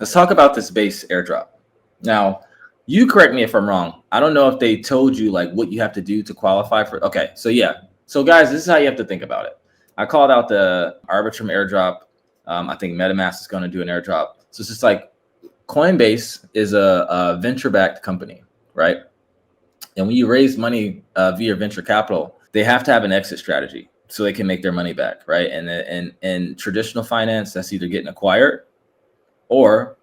let's talk about this base airdrop. Now, you correct me if I'm wrong. I don't know if they told you like what you have to do to qualify for. Okay, so yeah. So guys, this is how you have to think about it. I called out the arbitrum airdrop. I think MetaMask is going to do an airdrop. So it's just like Coinbase is a venture-backed company, right? And when you raise money via venture capital, they have to have an exit strategy so they can make their money back, right? And in traditional finance, that's either getting acquired or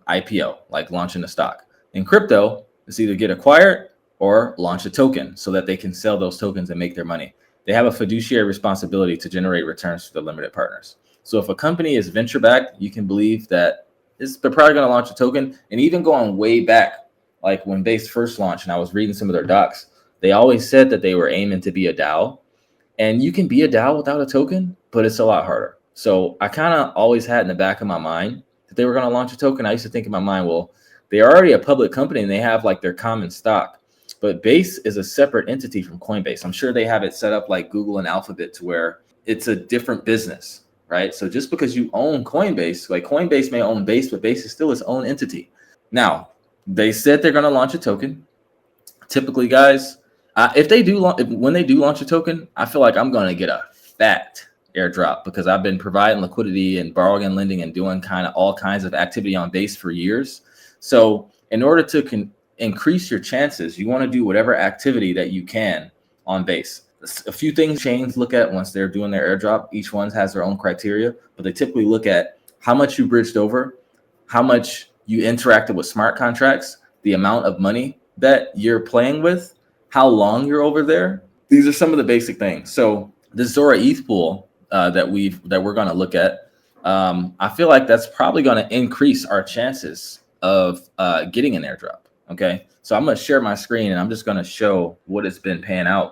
IPO, like launching a stock. In crypto, it's either get acquired or launch a token so that they can sell those tokens and make their money. They have a fiduciary responsibility to generate returns to the limited partners. So if a company is venture-backed, you can believe that they're probably going to launch a token. And even going way back, like when Base first launched, and I was reading some of their docs, they always said that they were aiming to be a DAO. And you can be a DAO without a token, but it's a lot harder. So I kind of always had in the back of my mind that they were going to launch a token. I used to think in my mind, well, they are already a public company and they have like their common stock. But Base is a separate entity from Coinbase. I'm sure they have it set up like Google and Alphabet to where it's a different business, right? So just because you own Coinbase, like Coinbase may own Base, but Base is still its own entity. Now, they said they're going to launch a token. Typically, guys, when they do launch a token, I feel like I'm going to get a fat airdrop because I've been providing liquidity and borrowing and lending and doing kind of all kinds of activity on Base for years. So in order to increase your chances, you want to do whatever activity that you can on Base. A few things chains look at once they're doing their airdrop. Each one has their own criteria, but they typically look at how much you bridged over, how much you interacted with smart contracts, the amount of money that you're playing with, how long you're over there. These are some of the basic things. So the Zora ETH pool that we're going to look at, I feel like that's probably going to increase our chances of getting an airdrop. Okay, so I'm going to share my screen and I'm just going to show what it's been paying out